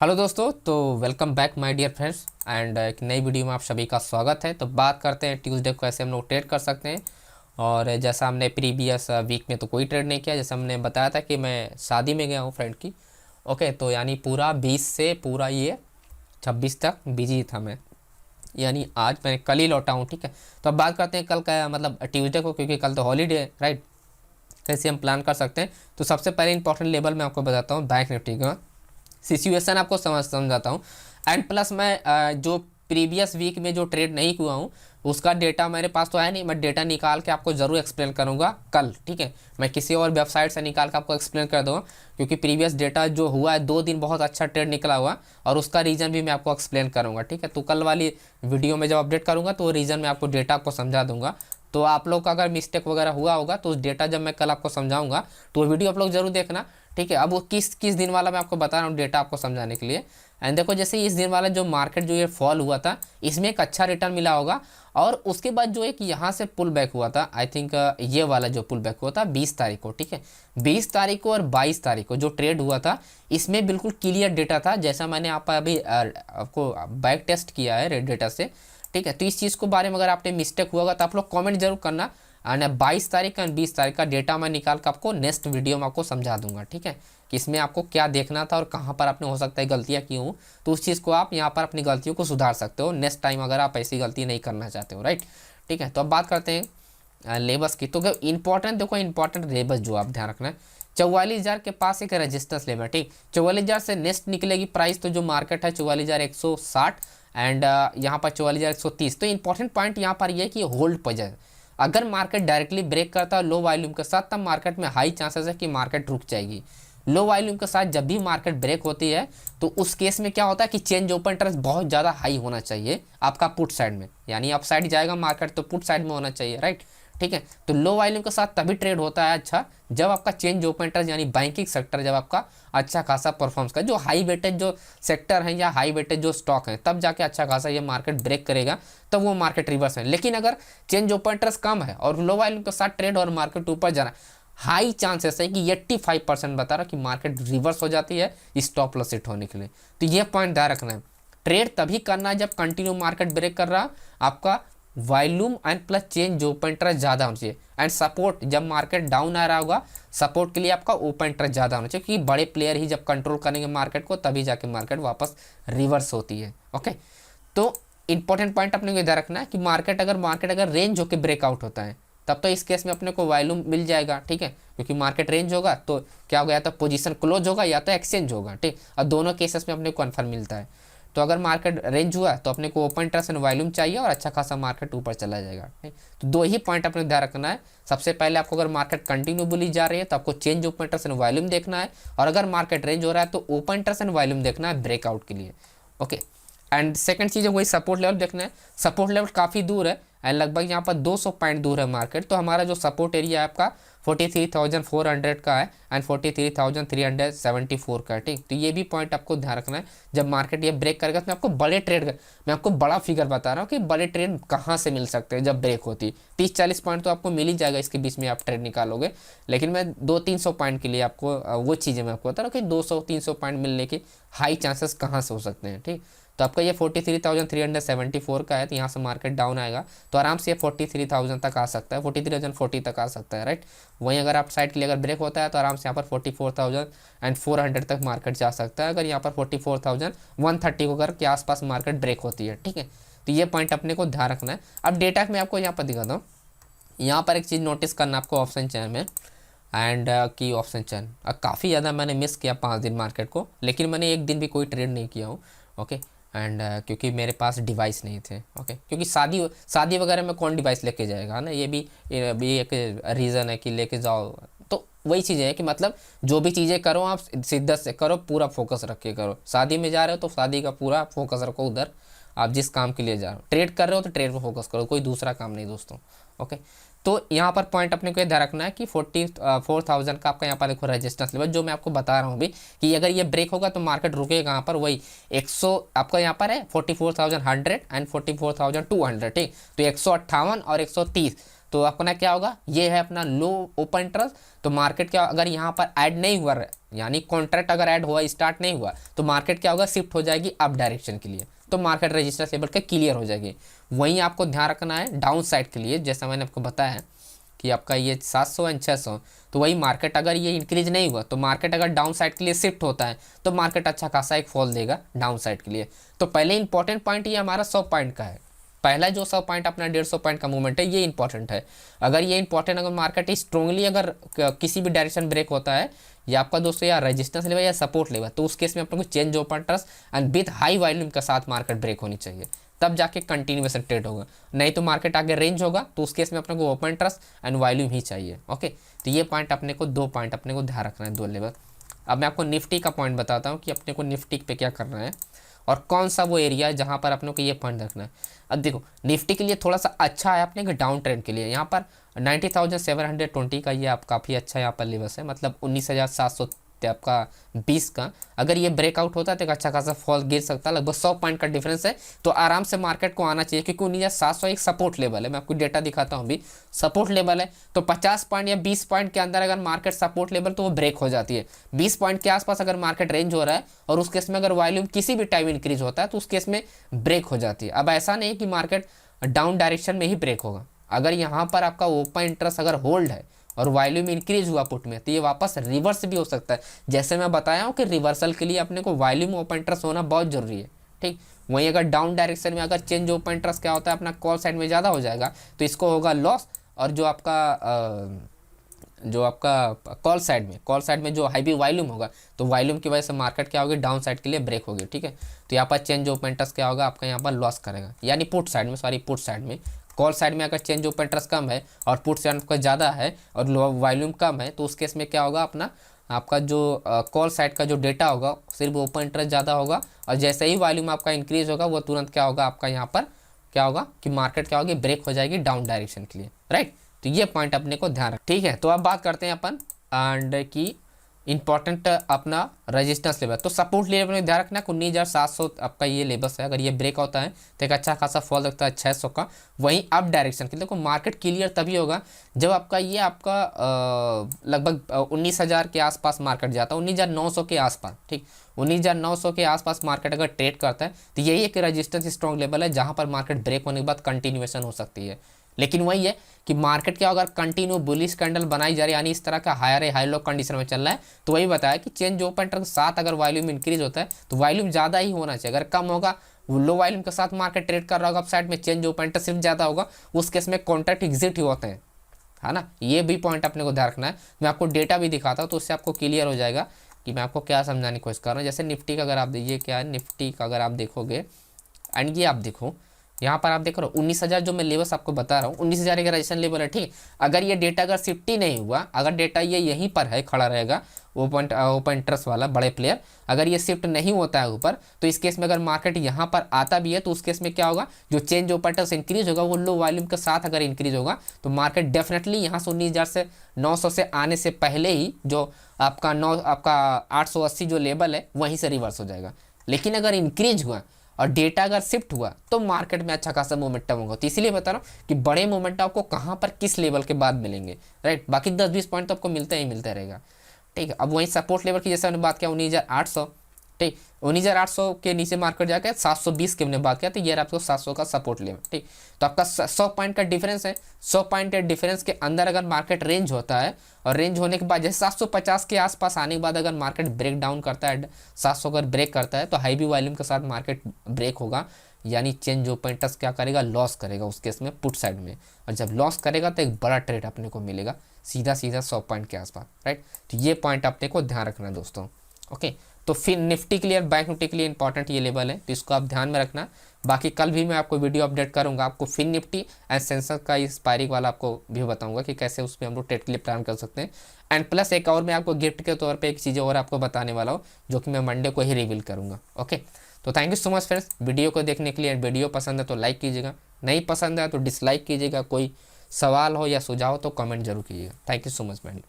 Hello दोस्तों, तो welcome back my dear friends and एक नई वीडियो में आप सभी का स्वागत है। तो बात करते हैं ट्यूसडे को कैसे हम लोग ट्रेड कर सकते हैं। और जैसा हमने प्रीवियस वीक में तो कोई ट्रेड नहीं किया, जैसे हमने बताया था कि मैं शादी में गया हूँ फ्रेंड की। ओके, तो यानी पूरा 20 से पूरा ये 26 तक बिजी था मैं, यानी आज मैं कल ही लौटा हूँ। ठीक है, तो अब बात करते हैं कल का, मतलब ट्यूसडे को, क्योंकि कल तो हॉलीडे है, राइट। कैसे हम प्लान कर सकते हैं, तो सबसे पहले इंपॉर्टेंट लेवल मैं आपको बताता हूँ बैंक निफ्टी का सिचुएशन आपको समझाता हूँ। एंड प्लस मैं जो प्रीवियस वीक में जो ट्रेड नहीं हुआ हूँ उसका डेटा मेरे पास तो है नहीं, मैं डेटा निकाल के आपको ज़रूर एक्सप्लेन करूँगा कल। ठीक है, मैं किसी और वेबसाइट से निकाल के आपको एक्सप्लेन कर दूँगा, क्योंकि प्रीवियस डेटा जो हुआ है 2 दिन बहुत अच्छा ट्रेड निकला हुआ, और उसका रीज़न भी मैं आपको एक्सप्लेन करूँगा। ठीक है, तो कल वाली वीडियो में जब अपडेट करूँगा तो वो रीज़न मैं आपको डेटा आपको समझा दूँगा। तो आप लोग का अगर मिस्टेक वगैरह हुआ होगा तो उस डेटा जब मैं कल आपको समझाऊंगा तो वो वीडियो आप लोग जरूर देखना। ठीक है, अब वो किस किस दिन वाला मैं आपको बता रहा हूँ डेटा आपको समझाने के लिए। एंड देखो, जैसे इस दिन वाला जो मार्केट जो ये फॉल हुआ था इसमें एक अच्छा रिटर्न मिला होगा, और उसके बाद जो एक यहाँ से पुल बैक हुआ था, आई थिंक ये वाला जो पुल बैक हुआ था 20 तारीख को। ठीक है, 20 तारीख को और 22 तारीख को जो ट्रेड हुआ था इसमें बिल्कुल क्लियर डेटा था, जैसा मैंने आप अभी आपको बैक टेस्ट किया है रेड डेटा से। ठीक है, तो इस चीज़ को बारे में अगर आपने मिस्टेक हुआ होगा तो आप लोग कमेंट जरूर करना। एंड 22 तारीख का 20 तारीख का डेटा मैं निकाल कर आपको नेक्स्ट वीडियो में आपको समझा दूंगा। ठीक है, कि इसमें आपको क्या देखना था और कहाँ पर आपने हो सकता है गलतियाँ की हों, तो उस चीज़ को आप यहाँ पर अपनी गलतियों को सुधार सकते हो नेक्स्ट टाइम अगर आप ऐसी गलती नहीं करना चाहते हो, राइट। ठीक है, तो अब बात करते हैं लेबस की। तो इंपॉर्टेंट देखो, इंपॉर्टेंट लेबस जो आप ध्यान रखना है, 44,000 के पास एक रेजिस्टेंस लेवल है। ठीक, 44,000 से नेक्स्ट निकलेगी प्राइस, तो जो मार्केट है 44,160 एंड यहाँ पर 44,130। तो इंपॉर्टेंट पॉइंट यहाँ पर यह है कि होल्ड पर जाए। अगर मार्केट डायरेक्टली ब्रेक करता है लो वॉल्यूम के साथ, तब मार्केट में हाई चांसेस है कि मार्केट रुक जाएगी। लो वॉल्यूम के साथ जब भी मार्केट ब्रेक होती है तो उस केस में क्या होता है कि चेंज ओपन इंटरेस्ट बहुत ज़्यादा हाई होना चाहिए आपका पुट साइड में, यानी अप साइड जाएगा मार्केट तो पुट साइड में होना चाहिए, राइट। ठीक है, तो लो वॉल्यूम के साथ तभी ट्रेड होता है अच्छा, जब आपका चेंज ओपन इंटरेस्ट यानी बैंकिंग सेक्टर जब आपका अच्छा खासा परफॉर्म्स का, जो हाई वेटेज जो सेक्टर है या हाई वेटेज जो स्टॉक है, तब जाके अच्छा खासा ये मार्केट ब्रेक करेगा, तब वो मार्केट रिवर्स है। लेकिन अगर चेंज ओपन इंटरेस्ट कम है और लो वॉल्यूम के साथ ट्रेड और मार्केट ऊपर जा रहा है, हाई चांसेस है कि 85% बता रहा कि मार्केट रिवर्स हो जाती है स्टॉप लॉस हिट होने के लिए। तो ये पॉइंट ध्यान रखना है, ट्रेड तभी करना है जब कंटिन्यू मार्केट ब्रेक कर रहा, आपका volume and plus change open interest ज़्यादा होना चाहिए। एंड सपोर्ट जब मार्केट डाउन आ रहा होगा, सपोर्ट के लिए आपका ओपन इंटरेस्ट ज़्यादा होना चाहिए, क्योंकि बड़े प्लेयर ही जब कंट्रोल करेंगे मार्केट को तभी जाके मार्केट वापस रिवर्स होती है। ओके, तो इंपॉर्टेंट पॉइंट अपने को ध्यान रखना है कि मार्केट अगर रेंज होकर ब्रेकआउट होता है तब तो इस केस में अपने को वॉल्यूम मिल जाएगा। ठीक है, क्योंकि मार्केट रेंज होगा तो क्या होगा, या तो पोजीशन क्लोज होगा या तो एक्सचेंज होगा। ठीक, और दोनों केसेस में अपने को कन्फर्म मिलता है। तो अगर मार्केट रेंज हुआ तो अपने को ओपन इंटरेस्ट एंड वॉल्यूम चाहिए और अच्छा खासा मार्केट ऊपर चला जाएगा। ठीक, तो दो ही पॉइंट अपने ध्यान रखना है। सबसे पहले आपको अगर मार्केट कंटिन्यू बुली जा रही है तो आपको change open interest and volume देखना है, और अगर मार्केट रेंज हो रहा है तो ओपन इंटरेस्ट एंड वॉल्यूम देखना है ब्रेकआउट के लिए। ओके, एंड सेकंड चीज़ है वही सपोर्ट लेवल देखना है। सपोर्ट लेवल काफ़ी दूर है एंड लगभग यहाँ पर 200 पॉइंट दूर है मार्केट, तो हमारा जो सपोर्ट एरिया है आपका 43,400 का है एंड 43,374 का है। ठीक, तो ये भी पॉइंट आपको ध्यान रखना है। जब मार्केट ये ब्रेक करेगा तो मैं आपको बड़ा फिगर बता रहा हूँ कि बड़े ट्रेड कहाँ से मिल सकते हैं जब ब्रेक होती है। 30-40 पॉइंट तो आपको मिल ही जाएगा, इसके बीच में आप ट्रेड निकालोगे। लेकिन मैं 200-300 पॉइंट के लिए आपको वो चीज़ें मैं आपको बता रहा हूँ कि 200-300 पॉइंट मिलने के हाई चांसेस कहाँ से हो सकते हैं। ठीक, तो आपका ये 43,374 का है, तो यहाँ से मार्केट डाउन आएगा तो आराम से ये 43,000 तक आ सकता है, 43,040 तक आ सकता है, राइट। वहीं अगर आप साइड के लिए अगर ब्रेक होता है तो आराम से यहाँ पर 44,400 तक मार्केट जा सकता है, अगर यहाँ पर 44,130 को अगर के आसपास मार्केट ब्रेक होती है। ठीक है, तो ये पॉइंट अपने को ध्यान रखना है। अब डेटा मैं आपको यहाँ पर दिखाता हूँ। यहाँ पर एक चीज़ नोटिस करना आपको ऑप्शन चैन में, एंड की ऑप्शन चैन काफ़ी ज़्यादा मैंने मिस किया 5 दिन मार्केट को, लेकिन मैंने एक दिन भी कोई ट्रेड नहीं किया हूँ। ओके, एंड क्योंकि मेरे पास डिवाइस नहीं थे। ओके, क्योंकि शादी वगैरह में कौन डिवाइस लेके जाएगा ना, ये भी एक रीज़न है कि लेके जाओ। तो वही चीज़ है कि मतलब जो भी चीज़ें करो आप शिद्दत से करो, पूरा फोकस रख के करो। शादी में जा रहे हो तो शादी का पूरा फोकस रखो उधर, आप जिस काम के लिए जा रहे हो। ट्रेड कर रहे हो तो ट्रेड पर फोकस करो, कोई दूसरा काम नहीं दोस्तों। ओके, तो यहाँ पर पॉइंट अपने को ध्यान रखना है कि 44,000 का आपका यहाँ पर देखो रेजिस्टेंस लेवल, जो मैं आपको बता रहा हूँ अभी कि अगर ये ब्रेक होगा तो मार्केट रुकेगा यहाँ पर, वही 100 आपका यहाँ पर है 44,100 एंड 44,200। ठीक, तो 158 और 130 तो अपना क्या होगा, ये है अपना लो ओपन इंटरेस्ट। तो मार्केट क्या, अगर यहाँ पर ऐड नहीं हुआ यानी कॉन्ट्रैक्ट अगर ऐड हुआ, स्टार्ट नहीं हुआ, तो मार्केट क्या होगा, शिफ्ट हो जाएगी अप डायरेक्शन के लिए, तो मार्केट रेजिस्टेंस लेवल के क्लियर हो जाएगी। वहीं आपको ध्यान रखना है डाउन साइड के लिए, जैसा मैंने आपको बताया कि आपका ये 700 एंड 600, तो वही मार्केट अगर ये इंक्रीज नहीं हुआ, तो मार्केट अगर डाउन साइड के लिए शिफ्ट होता है तो मार्केट अच्छा खासा एक फॉल देगा डाउन साइड के लिए। तो पहले इंपॉर्टेंट पॉइंट ये हमारा 100 पॉइंट का है, पहला जो 100 पॉइंट अपना 150 पॉइंट का मूवमेंट है ये इंपॉर्टेंट है। अगर ये इंपॉर्टेंट, अगर मार्केट स्ट्रांगली अगर किसी भी डायरेक्शन ब्रेक होता है या आपका दोस्तों या रेजिस्टेंस लेवल या सपोर्ट लेवल, तो उस केस में अपने को change open interest and with high volume के साथ मार्केट ब्रेक होनी चाहिए, तब जाके कंटिन्यूएशन ट्रेड होगा। नहीं तो मार्केट आगे रेंज होगा, तो उस केस में अपने को ओपन इंटरेस्ट एंड वॉल्यूम ही चाहिए। ओके, तो ये पॉइंट अपने को, 2 पॉइंट अपने को ध्यान रखना है, 2 लेवल। अब मैं आपको निफ्टी का पॉइंट बताता हूँ कि अपने को निफ्टी पे क्या करना है और कौन सा वो एरिया है जहाँ पर अपने को ये पॉइंट रखना है। अब देखो निफ्टी के लिए थोड़ा सा अच्छा है अपने को डाउन ट्रेंड के लिए, यहाँ पर 90,720 का ये आप काफ़ी अच्छा यहाँ पर लेवल्स है, मतलब 19,700 आपका 20 का। अगर ये ब्रेकआउट होता है तो एक अच्छा खासा फॉल गिर सकता है, लगभग 100 पॉइंट का डिफरेंस है, तो आराम से मार्केट को आना चाहिए, क्योंकि 19,700 एक सपोर्ट लेवल है। मैं आपको डेटा दिखाता हूँ अभी, सपोर्ट लेवल है, तो 50 पॉइंट या 20 पॉइंट के अंदर अगर मार्केट सपोर्ट लेवल तो वो ब्रेक हो जाती है। 20 पॉइंट के आसपास अगर मार्केट रेंज हो रहा है और उस केस में अगर वॉल्यूम किसी भी टाइम इंक्रीज होता है तो उस केस में ब्रेक हो जाती है। अब ऐसा नहीं कि मार्केट डाउन डायरेक्शन में ही ब्रेक होगा, अगर यहाँ पर आपका ओपन इंटरेस्ट अगर होल्ड है और वॉल्यूम इंक्रीज हुआ पुट में, तो ये वापस रिवर्स भी हो सकता है। जैसे मैं बताया हूँ कि रिवर्सल के लिए अपने को वॉल्यूम ओपन इंटरेस्ट होना बहुत जरूरी है, ठीक। वहीं अगर डाउन डायरेक्शन में अगर चेंज ओपन इंटरेस्ट क्या होता है, अपना कॉल साइड में ज़्यादा हो जाएगा तो इसको होगा लॉस, और जो आपका कॉल साइड में जो हैवी वॉल्यूम होगा, तो वॉल्यूम की वजह से मार्केट क्या होगी, डाउन साइड के लिए ब्रेक होगी, ठीक है। तो यहाँ पर चेंज ओपन इंटरेस्ट क्या होगा, आपका यहाँ पर लॉस करेगा, यानी पुट साइड में, पुट साइड में, कॉल साइड में अगर चेंज ओपन इंटरेस्ट कम है और पुट साइड का ज़्यादा है और वॉल्यूम कम है, तो उस केस में क्या होगा, अपना आपका जो कॉल साइड का जो डेटा होगा सिर्फ ओपन इंटरेस्ट ज़्यादा होगा, और जैसे ही वॉल्यूम आपका इंक्रीज होगा वो तुरंत क्या होगा, आपका यहाँ पर क्या होगा कि मार्केट क्या होगी, ब्रेक हो जाएगी डाउन डायरेक्शन के लिए, राइट। तो ये पॉइंट अपने को ध्यान रख, ठीक है। तो अब बात करते हैं अपन एंड की इंपॉर्टेंट अपना रेजिस्टेंस लेवल। तो सपोर्ट लेवल में ध्यान रखना 19,700 आपका ये लेवल्स है, अगर ये ब्रेक होता है तो एक अच्छा खासा फॉल लगता है 600 का। वहीं अप डायरेक्शन के देखो मार्केट क्लियर तभी होगा जब आपका ये आपका लगभग 19,000 के आसपास मार्केट जाता है, 19,900 के आसपास, ठीक। 19,900 के आसपास मार्केट अगर ट्रेड करता है तो यही एक रेजिस्टेंस स्ट्रॉन्ग लेवल है जहाँ पर मार्केट ब्रेक होने के बाद कंटिन्यूएशन हो सकती है। लेकिन वही है कि मार्केट क्या अगर कंटिन्यू बुलिश कैंडल बनाई जा रही है, यानी इस तरह का हायर हाई लो कंडीशन में चल रहा है, तो वही बताया कि चेंज ओपन इंटरेस्ट के साथ अगर वॉल्यूम इंक्रीज होता है तो वॉल्यूम ज़्यादा ही होना चाहिए, अगर कम होगा लो वॉल्यूम के साथ मार्केट ट्रेड कर रहा होगा अपसाइड में, चेंज ओपन इंटरेस्ट सिर्फ ज़्यादा होगा, उस केस में कॉन्ट्रैक्ट एग्जिट ही होते हैं, है ना। ये भी पॉइंट अपने को ध्यान रखना है। मैं आपको डेटा भी दिखाता हूँ तो उससे आपको क्लियर हो जाएगा कि मैं आपको क्या समझाने की कोशिश कर रहा हूँ। जैसे निफ्टी का अगर आप ये क्या है, निफ्टी का अगर आप देखोगे एंड ये आप देखो यहाँ पर आप देख रहे हो 19,000 जो मैं लेवल्स आपको बता रहा हूँ, 19,000 एक रजिस्ट्रेशन लेवल है, ठीक। अगर ये डेटा अगर शिफ्ट ही नहीं हुआ, अगर डेटा ये यहीं पर है खड़ा रहेगा ओपन इंटरेस्ट वाला बड़े प्लेयर, अगर ये शिफ्ट नहीं होता है ऊपर, तो इस केस में अगर मार्केट यहाँ पर आता भी है तो उस केस में क्या होगा, जो चेंज ओपन इंटरेस्ट इंक्रीज होगा वो लो वॉल्यूम के साथ अगर इंक्रीज होगा तो मार्केट डेफिनेटली यहाँ से 19,900 से आने से पहले ही जो आपका 880 जो लेवल है वहीं से रिवर्स हो जाएगा। लेकिन अगर इंक्रीज हुआ और डेटा अगर शिफ्ट हुआ तो मार्केट में अच्छा खासा मोमेंटम होगा। तो इसीलिए बता रहा हूँ कि बड़े मोमेंटम आपको कहाँ पर किस लेवल के बाद मिलेंगे, राइट। बाकी 10-20 पॉइंट तो आपको मिलता ही मिलता रहेगा, ठीक है। अब वहीं सपोर्ट लेवल की जैसे हमने बात किया 19,800, ठीक। 19,800 के नीचे मार्केट जाकर 720 की हमने बात किया, तो ये आपको 700 का सपोर्ट लेवल, ठीक। तो आपका 100 पॉइंट का डिफरेंस है, 100 पॉइंट के डिफरेंस के अंदर अगर मार्केट रेंज होता है और रेंज होने के बाद जैसे 750 के आसपास आने के बाद अगर मार्केट ब्रेक डाउन करता है, 700 अगर ब्रेक करता है तो हाई वॉल्यूम के साथ मार्केट ब्रेक होगा, यानी चेंज ओपन इंटरेस्ट क्या करेगा, लॉस करेगा उस केस में पुट साइड में, और जब लॉस करेगा तो एक बड़ा ट्रेड अपने को मिलेगा सीधा 100 पॉइंट के आसपास, राइट। तो ये पॉइंट अपने को ध्यान रखना है दोस्तों, ओके। तो फिर निफ्टी के लिए, बैंक निफ्टी के लिए इंपॉर्टेंट ये लेवल है, तो इसको आप ध्यान में रखना। बाकी कल भी मैं आपको वीडियो अपडेट करूंगा, आपको फिन निफ्टी एंड सेंसेक्स का एक्सपायरी वाला आपको भी बताऊंगा कि कैसे उसमें हम लोग ट्रेड के लिए प्लान कर सकते हैं। एंड प्लस एक और मैं आपको गिफ्ट के तौर पे एक चीज़ और आपको बताने वाला हूँ जो कि मैं मंडे को ही रिवील करूँगा, ओके। तो thank you so much friends video को देखने के लिए। वीडियो पसंद है तो लाइक कीजिएगा, नहीं पसंद है तो डिसलाइक कीजिएगा, कोई सवाल हो या सुझाव तो कमेंट जरूर कीजिएगा। थैंक यू सो मच मैंने।